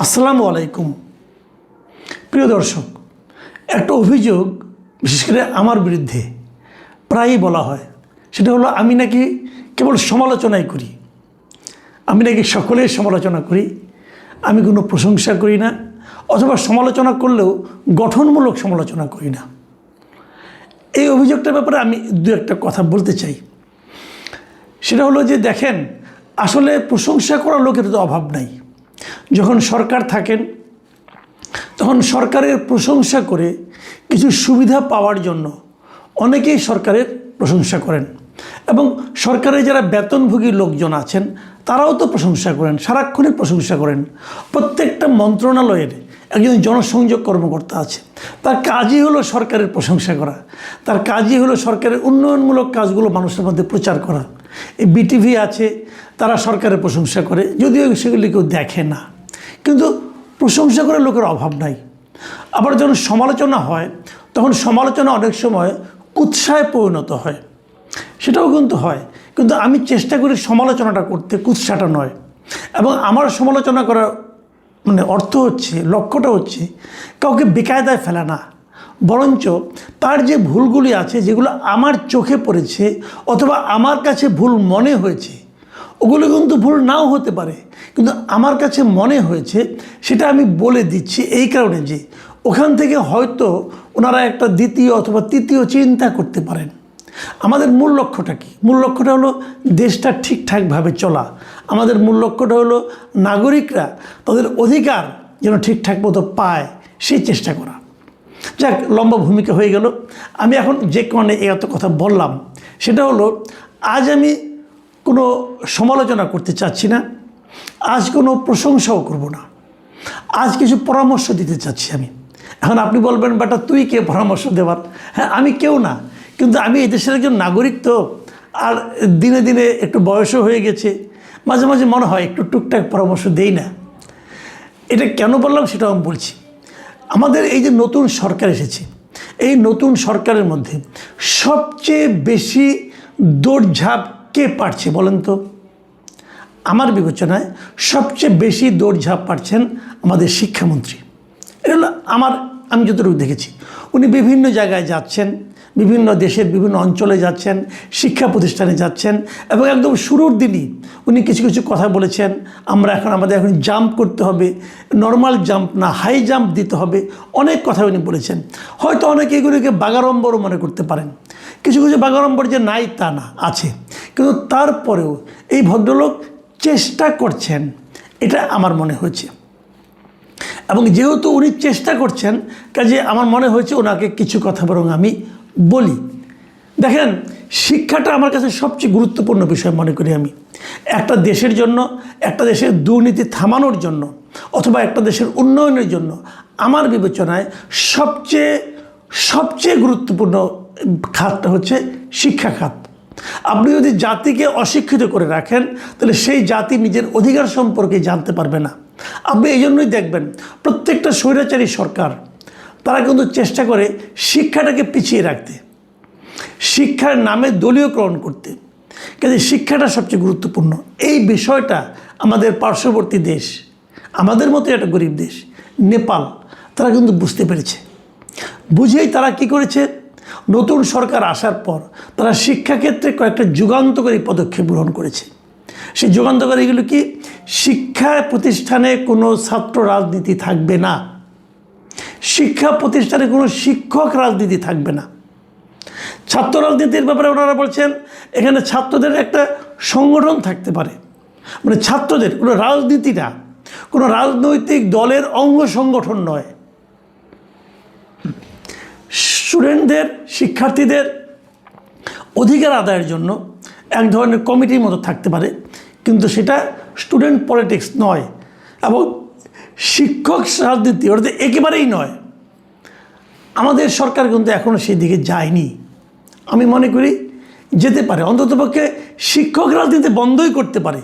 আসসালামু আলাইকুম। প্রিয় দর্শক, একটা অভিযোগ বিশেষ করে আমার বিরুদ্ধে প্রায়ই বলা হয়, সেটা হলো আমি নাকি কেবল সমালোচনাই করি, আমি নাকি সকলের সমালোচনা করি, আমি কোনো প্রশংসা করি না, অথবা সমালোচনা করলেও গঠনমূলক সমালোচনা করি না। এই অভিযোগটার ব্যাপারে আমি দু একটা কথা বলতে চাই। সেটা হলো যে দেখেন, আসলে প্রশংসা করার লোকের তো অভাব নাই। যখন সরকার থাকেন তখন সরকারের প্রশংসা করে কিছু সুবিধা পাওয়ার জন্য অনেকেই সরকারের প্রশংসা করেন, এবং সরকারের যারা বেতনভোগী লোকজন আছেন তারাও তো প্রশংসা করেন, সারাক্ষণই প্রশংসা করেন। প্রত্যেকটা মন্ত্রণালয়ের একজন জনসংযোগ কর্মকর্তা আছে, তার কাজই হলো সরকারের প্রশংসা করা, তার কাজই হলো সরকারের উন্নয়নমূলক কাজগুলো মানুষের মধ্যে প্রচার করা। এই বিটিভি আছে, তারা সরকারের প্রশংসা করে, যদিও সেগুলি কেউ দেখে না, কিন্তু প্রশংসা করার লোকের অভাব নাই। আবার যখন সমালোচনা হয় তখন সমালোচনা অনেক সময় কুৎসায় পরিণত হয়, সেটাও কিন্তু হয়, কিন্তু আমি চেষ্টা করি সমালোচনাটা করতে, কুৎসাটা নয়। এবং আমার সমালোচনা করার অর্থ হচ্ছে, লক্ষ্যটা হচ্ছে কাউকে বেকায়দায় ফেলা না, বরঞ্চ তার যে ভুলগুলি আছে যেগুলো আমার চোখে পড়েছে অথবা আমার কাছে ভুল মনে হয়েছে, ওগুলো কিন্তু ভুল নাও হতে পারে, কিন্তু আমার কাছে মনে হয়েছে সেটা আমি বলে দিচ্ছি এই কারণে যে ওখান থেকে হয়তো ওনারা একটা দ্বিতীয় অথবা তৃতীয় চিন্তা করতে পারেন। আমাদের মূল লক্ষ্যটা কি? মূল লক্ষ্যটা হলো দেশটা ঠিকঠাকভাবে চলা। আমাদের মূল লক্ষ্যটা হলো নাগরিকরা তাদের অধিকার যেন ঠিকঠাক মতো পায়, সেই চেষ্টা করা। যাক, লম্বা ভূমিকা হয়ে গেল। আমি এখন যে কারণে এত কথা বললাম সেটা হলো, আজ আমি কোনো সমালোচনা করতে চাচ্ছি না, আজ কোনো প্রশংসাও করব না, আজ কিছু পরামর্শ দিতে চাচ্ছি আমি। এখন আপনি বলবেন, বেটা তুই কে পরামর্শ দেওয়ার? হ্যাঁ, আমি কেউ না, কিন্তু আমি এই দেশের একজন নাগরিক, তো আর দিনে দিনে একটু বয়সও হয়ে গেছে, মাঝে মাঝে মনে হয় একটু টুকটাক পরামর্শ দেই না। এটা কেন বললাম সেটাও আমি বলছি। আমাদের এই যে নতুন সরকার এসেছে, এই নতুন সরকারের মধ্যে সবচেয়ে বেশি দৌড়ঝাঁপ কে পারছে বলেন তো? আমার বিবেচনায় সবচেয়ে বেশি দৌড়ঝাঁপ পারছেন আমাদের শিক্ষামন্ত্রী। এটা হলো আমি যতটুকু দেখেছি, উনি বিভিন্ন জায়গায় যাচ্ছেন, বিভিন্ন দেশের বিভিন্ন অঞ্চলে যাচ্ছেন, শিক্ষা প্রতিষ্ঠানে যাচ্ছেন, এবং একদম শুরুর দিনই উনি কিছু কিছু কথা বলেছেন। আমাদের এখন জাম্প করতে হবে, নর্মাল জাম্প না হাই জাম্প দিতে হবে, অনেক কথা উনি বলেছেন। হয়তো অনেকে এগুলিকে বাগাড়ম্বরও মনে করতে পারেন, কিছু কিছু বাগাড়ম্বর যে নাই তা না, আছে, কিন্তু তারপরেও এই ভদ্রলোক চেষ্টা করছেন, এটা আমার মনে হয়েছে। এবং যেহেতু উনি চেষ্টা করছেন, কাজে আমার মনে হয়েছে ওনাকে কিছু কথা বরং আমি বলি। দেখেন, শিক্ষাটা আমার কাছে সবচেয়ে গুরুত্বপূর্ণ বিষয় মনে করি আমি। একটা দেশের জন্য, একটা দেশের দুর্নীতি থামানোর জন্য, অথবা একটা দেশের উন্নয়নের জন্য আমার বিবেচনায় সবচেয়ে গুরুত্বপূর্ণ খাতটা হচ্ছে শিক্ষা খাত। আপনি যদি জাতিকে অশিক্ষিত করে রাখেন তাহলে সেই জাতি নিজের অধিকার সম্পর্কে জানতে পারবে না। আপনি এই জন্যই দেখবেন প্রত্যেকটা স্বৈরাচারী সরকার তারা কিন্তু চেষ্টা করে শিক্ষাটাকে পিছিয়ে রাখতে, শিক্ষার নামে দলীয়করণ করতে। কাজে শিক্ষাটা সবচেয়ে গুরুত্বপূর্ণ। এই বিষয়টা আমাদের পার্শ্ববর্তী দেশ, আমাদের মতো একটা গরিব দেশ নেপাল, তারা কিন্তু বুঝতে পেরেছে। বুঝেই তারা কি করেছে, নতুন সরকার আসার পর তারা শিক্ষাক্ষেত্রে কয়েকটা যুগান্তকারী পদক্ষেপ গ্রহণ করেছে। সেই যুগান্তকারীগুলো কি? শিক্ষা প্রতিষ্ঠানে কোনো ছাত্র রাজনীতি থাকবে না, শিক্ষা প্রতিষ্ঠানে কোনো শিক্ষক রাজনীতি থাকবে না। ছাত্র রাজনীতির ব্যাপারে ওনারা বলছেন এখানে ছাত্রদের একটা সংগঠন থাকতে পারে, ছাত্রদের কোনো রাজনীতি না, কোনো রাজনৈতিক দলের অঙ্গ সংগঠন নয়। স্টুডেন্টদের, শিক্ষার্থীদের অধিকার আদায়ের জন্য এক ধরনের কমিটির মতো থাকতে পারে, কিন্তু সেটা স্টুডেন্ট পলিটিক্স নয়, এবং শিক্ষক রাজনীতি ওটা একেবারেই নয়। আমাদের সরকার কিন্তু এখনও সেই দিকে যায়নি। আমি মনে করি যেতে পারে, অন্ততপক্ষে শিক্ষক রাজনীতি বন্ধই করতে পারে।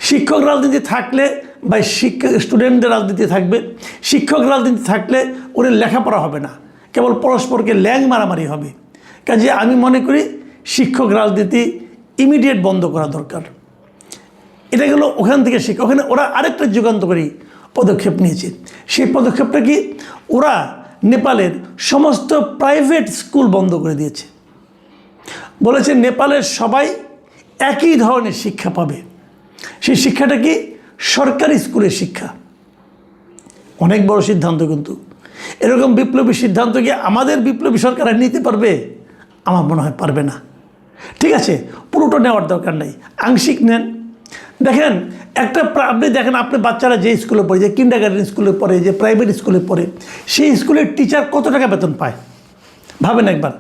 শিক্ষক রাজনীতি থাকলে বা স্টুডেন্টদের রাজনীতি থাকবে, শিক্ষক রাজনীতি থাকলে ওদের লেখাপড়া হবে না, কেবল পরস্পরকে ল্যাং মারামারি হবে। কাজে আমি মনে করি শিক্ষক রাজনীতি ইমিডিয়েট বন্ধ করা দরকার। এটা গেল ওখান থেকে শিক্ষা। ওখানে ওরা আরেকটা যুগান্তকারী পদক্ষেপ নিয়েছে। সেই পদক্ষেপটা কি, ওরা নেপালের সমস্ত প্রাইভেট স্কুল বন্ধ করে দিয়েছে। বলেছে নেপালের সবাই একই ধরনের শিক্ষা পাবে। সেই শিক্ষাটা কি, সরকারি স্কুলের শিক্ষা। অনেক বড় সিদ্ধান্ত, কিন্তু এরকম বিপ্লবী সিদ্ধান্ত কি আমাদের বিপ্লবী সরকার নিতে পারবে? আমার মনে হয় পারবে না। ঠিক আছে, পুরোটা নেওয়ার দরকার নেই, আংশিক নেন। দেখেন আপনি দেখেন, আপনি বাচ্চারা যে স্কুলে পড়ে, যে কিন্ডারগার্টেন স্কুলে পড়ে, যে প্রাইভেট স্কুলে পড়ে, সেই স্কুলের টিচার কত টাকা বেতন পায় ভাবেন একবার।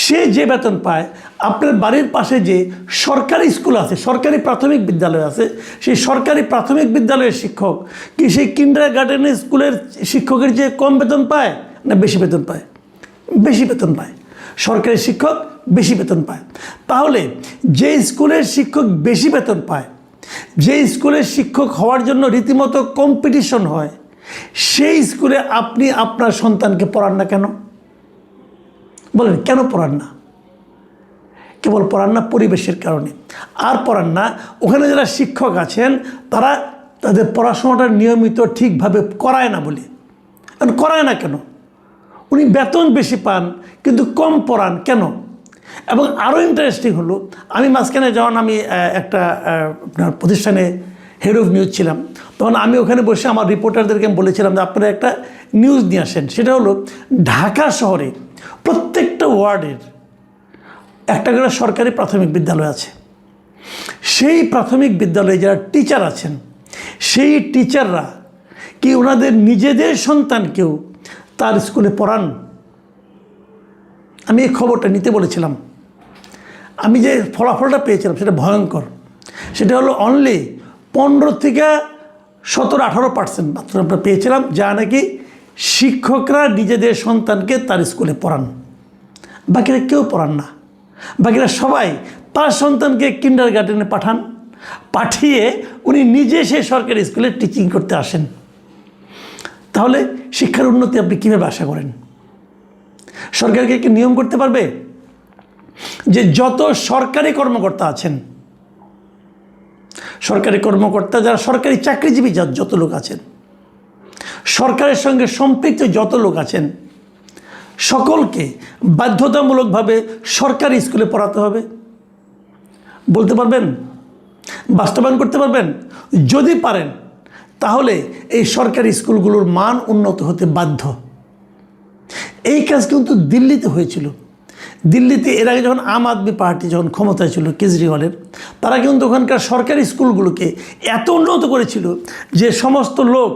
সে যে বেতন পায়, আপনার বাড়ির পাশে যে সরকারি স্কুল আছে, সরকারি প্রাথমিক বিদ্যালয় আছে, সেই সরকারি প্রাথমিক বিদ্যালয়ের শিক্ষক কি সেই কিন্ডারগার্টেনের স্কুলের শিক্ষকের যে কম বেতন পায় না বেশি বেতন পায়? বেশি বেতন পায়। সরকারি শিক্ষক বেশি বেতন পায়। তাহলে যে স্কুলের শিক্ষক বেশি বেতন পায়, যে স্কুলের শিক্ষক হওয়ার জন্য রীতিমতো কম্পিটিশন হয়, সেই স্কুলে আপনি আপনার সন্তানকে পড়ান না কেন? বলেন কেন পড়ান না? কেবল পড়ান না পরিবেশের কারণে, আর পড়ান না ওখানে যারা শিক্ষক আছেন তারা তাদের পড়াশোনাটা নিয়মিত ঠিকভাবে করায় না বলে। করায় না কেন? উনি বেতন বেশি পান কিন্তু কম পড়ান কেন? এবং আরও ইন্টারেস্টিং হলো, আমি মাঝখানে যখন আমি একটা আপনার প্রতিষ্ঠানে হেড অফ নিউজ ছিলাম, তখন আমি ওখানে বসে আমার রিপোর্টারদেরকে বলেছিলাম যে আপনারা একটা নিউজ নিয়ে আসেন। সেটা হলো ঢাকা শহরে প্রত্যেকটা ওয়ার্ডের একটা করে সরকারি প্রাথমিক বিদ্যালয় আছে। সেই প্রাথমিক বিদ্যালয়ে যারা টিচার আছেন, সেই টিচাররা কি ওনাদের নিজেদের সন্তানকেও তার স্কুলে পড়ান? আমি এই খবরটা নিতে বলেছিলাম। আমি যে ফলাফলটা পেয়েছিলাম সেটা ভয়ঙ্কর। সেটা হলো অনলি 15 থেকে 17-18% মাত্র আমরা পেয়েছিলাম যা নাকি শিক্ষকরা নিজেদের সন্তানকে তার স্কুলে পড়ান। বাকিরা কেউ পড়ান না। বাকিরা সবাই তার সন্তানকে কিন্ডারগার্টেনে পাঠান, পাঠিয়ে উনি নিজে সেই সরকারি স্কুলে টিচিং করতে আসেন। তাহলে শিক্ষার উন্নতি আপনি কীভাবে আশা করেন? সরকারকে কি নিয়ম করতে পারবে যে যত সরকারি কর্মকর্তা আছেন, সরকারি কর্মকর্তা যারা সরকারি চাকরিজীবী যত লোক আছেন, সরকারের সঙ্গে সম্পৃক্ত যত লোক আছেন, সকলকে বাধ্যতামূলকভাবে সরকারি স্কুলে পড়াতে হবে? বলতে পারবেন? বাস্তবায়ন করতে পারবেন? যদি পারেন তাহলে এই সরকারি স্কুলগুলোর মান উন্নত হতে বাধ্য। এই কাজ কিন্তু দিল্লিতে হয়েছিল। দিল্লিতে এর আগে যখন আম আদমি পার্টি যখন ক্ষমতায় ছিল কেজরিওয়ালের, তারা কিন্তু ওখানকার সরকারি স্কুলগুলোকে এত উন্নত করেছিল যে সমস্ত লোক,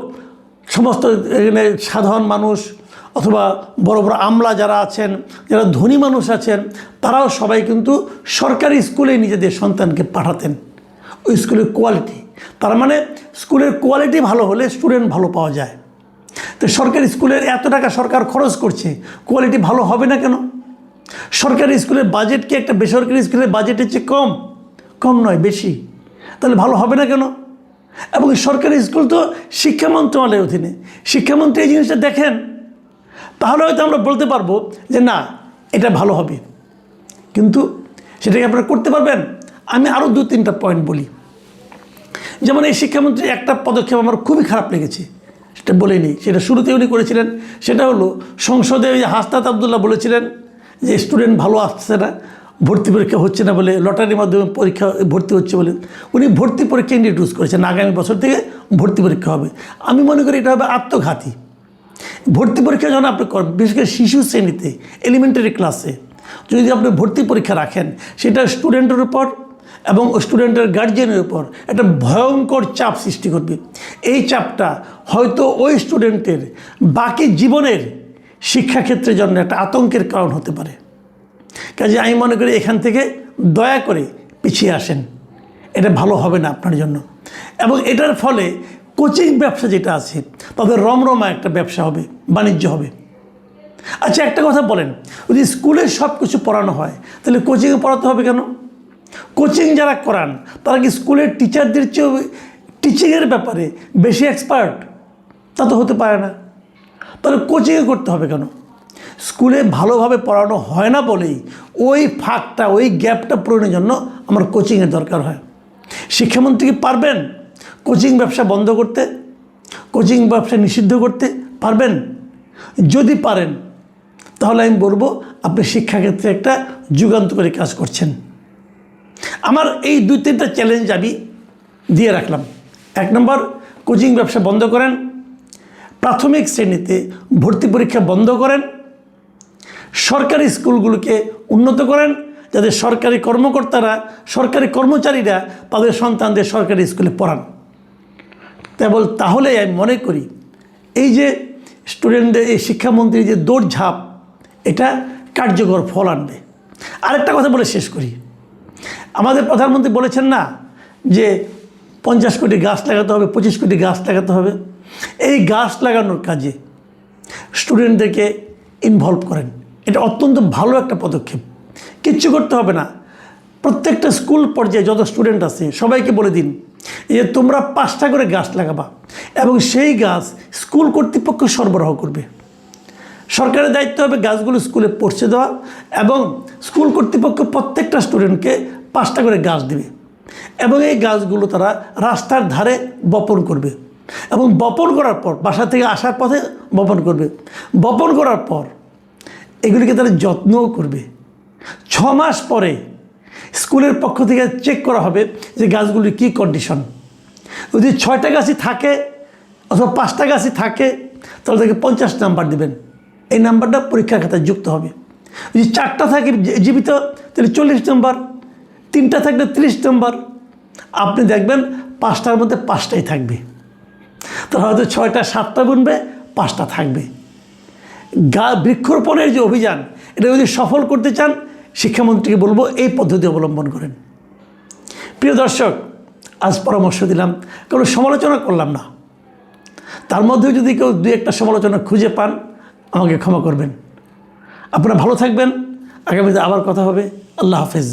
সমস্ত এখানে সাধারণ মানুষ অথবা বড় বড় আমলা যারা আছেন, যারা ধনী মানুষ আছেন, তারাও সবাই কিন্তু সরকারি স্কুলে নিজেদের সন্তানকে পাঠাতেন। ওই স্কুলের কোয়ালিটি, তার মানে স্কুলের কোয়ালিটি ভালো হলে স্টুডেন্ট ভালো পাওয়া যায়। তো সরকারি স্কুলের এত টাকা সরকার খরচ করছে, কোয়ালিটি ভালো হবে না কেন? সরকারি স্কুলের বাজেট কি একটা বেসরকারি স্কুলের বাজেটের চেয়ে কম? কম নয়, বেশি। তাহলে ভালো হবে না কেন? এবং সরকারি স্কুল তো শিক্ষা মন্ত্রণালয়ের অধীনে। শিক্ষামন্ত্রী এই জিনিসটা দেখেন, তাহলে হয়তো আমরা বলতে পারবো যে না, এটা ভালো হবে। কিন্তু সেটাকে আপনারা করতে পারবেন? আমি আরও 2-3টা পয়েন্ট বলি। যেমন এই শিক্ষামন্ত্রী একটা পদক্ষেপ আমার খুবই খারাপ লেগেছে, সেটা বলেই নেই। সেটা শুরুতে উনি করেছিলেন, সেটা হলো সংসদে ওই যে হাসনাত আবদুল্লাহ বলেছিলেন যে স্টুডেন্ট ভালো আসছে না, ভর্তি পরীক্ষা হচ্ছে না বলে, লটারির মাধ্যমে পরীক্ষা ভর্তি হচ্ছে বলে উনি ভর্তি পরীক্ষা ইন্ট্রোডিউস করেছেন। আগামী বছর থেকে ভর্তি পরীক্ষা হবে। আমি মনে করি এটা হবে আত্মঘাতী। ভর্তি পরীক্ষা যখন আপনি করেন, বিশেষ করে শিশু শ্রেণীতে, এলিমেন্টারি ক্লাসে যদি আপনি ভর্তি পরীক্ষা রাখেন, সেটা স্টুডেন্টের উপর এবং স্টুডেন্টের গার্জিয়ানের উপর একটা ভয়ঙ্কর চাপ সৃষ্টি করবে। এই চাপটা হয়তো ওই স্টুডেন্টের বাকি জীবনের শিক্ষাক্ষেত্রের জন্য একটা আতঙ্কের কারণ হতে পারে। কাজে আমি মনে করি এখান থেকে দয়া করে পিছিয়ে আসেন, এটা ভালো হবে না আপনার জন্য। এবং এটার ফলে কোচিং ব্যবসা যেটা আছে তাদের রমরমা একটা ব্যবসা হবে, বাণিজ্য হবে। আচ্ছা একটা কথা বলেন, যদি স্কুলে সব কিছু পড়ানো হয় তাহলে কোচিংয়ে পড়াতে হবে কেন? কোচিং যারা করান তারা কি স্কুলের টিচারদের চেয়েও টিচিংয়ের ব্যাপারে বেশি এক্সপার্ট? তা তো হতে পারে না। তাহলে কোচিংয়ে করতে হবে কেন? স্কুলে ভালোভাবে পড়ানো হয় না বলেই ওই ফাঁকটা, ওই গ্যাপটা পূরণের জন্য আমার কোচিংয়ের দরকার হয়। শিক্ষামন্ত্রী কি পারবেন কোচিং ব্যবসা বন্ধ করতে? কোচিং ব্যবসা নিষিদ্ধ করতে পারবেন? যদি পারেন তাহলে আমি বলবো আপনি শিক্ষাক্ষেত্রে একটা যুগান্তকারী কাজ করছেন। আমার এই 2-3টা চ্যালেঞ্জ আমি দিয়ে রাখলাম। 1 নম্বর, কোচিং ব্যবসা বন্ধ করেন। প্রাথমিক শ্রেণীতে ভর্তি পরীক্ষা বন্ধ করেন। সরকারি স্কুলগুলোকে উন্নত করেন, যাতে সরকারি কর্মকর্তারা, সরকারি কর্মচারীরা তাদের সন্তানদের সরকারি স্কুলে পড়ান। কেবল তাহলে আমি মনে করি এই যে স্টুডেন্টদের এই শিক্ষামন্ত্রীর যে দৌড়ঝাঁপ, এটা কার্যকর ফল আনবে। আরেকটা কথা বলে শেষ করি। আমাদের প্রধানমন্ত্রী বলেছেন না যে 50 কোটি গাছ লাগাতে হবে, 25 কোটি গাছ লাগাতে হবে। এই গাছ লাগানোর কাজে স্টুডেন্টদেরকে ইনভলভ করেন। এটা অত্যন্ত ভালো একটা পদক্ষেপ। কিচ্ছু করতে হবে না। প্রত্যেকটা স্কুল পর্যায়ে যত স্টুডেন্ট আছে সবাইকে বলে দিন যে তোমরা 5টা করে গাছ লাগাবা, এবং সেই গাছ স্কুল কর্তৃপক্ষ সরবরাহ করবে। সরকারের দায়িত্ব হবে গাছগুলো স্কুলে পৌঁছে দেওয়া, এবং স্কুল কর্তৃপক্ষ প্রত্যেকটা স্টুডেন্টকে 5টা করে গাছ দেবে, এবং এই গাছগুলো তারা রাস্তার ধারে বপন করবে, এবং বপন করার পর বাসা থেকে আসার পথে বপন করবে। বপন করার পর এগুলিকে তারা যত্নও করবে। 6 মাস পরে স্কুলের পক্ষ থেকে চেক করা হবে যে গাছগুলির কী কন্ডিশন। যদি 6টা গাছই থাকে অথবা 5টা গাছই থাকে তাহলে তাকে 50 নাম্বার দেবেন। এই নাম্বারটা পরীক্ষার খাতায় যুক্ত হবে। যদি 4টা থাকে জীবিত তাহলে 40 নাম্বার, 3টা থাকলে 30 নাম্বার। আপনি দেখবেন 5টার মধ্যে 5টাই থাকবে। তাহলে হয়তো 6টা 7টা গুনবে, 5টা থাকবে। বৃক্ষরোপণের যে অভিযান, এটা যদি সফল করতে চান শিক্ষামন্ত্রীকে বলবো এই পদ্ধতি অবলম্বন করেন। প্রিয় দর্শক, আজ পরামর্শ দিলাম, কোনো সমালোচনা করলাম না। তার মধ্যেও যদি কেউ 2-1টা সমালোচনা খুঁজে পান আমাকে ক্ষমা করবেন। আপনারা ভালো থাকবেন। আগামীতে আবার কথা হবে। আল্লাহ হাফেজ।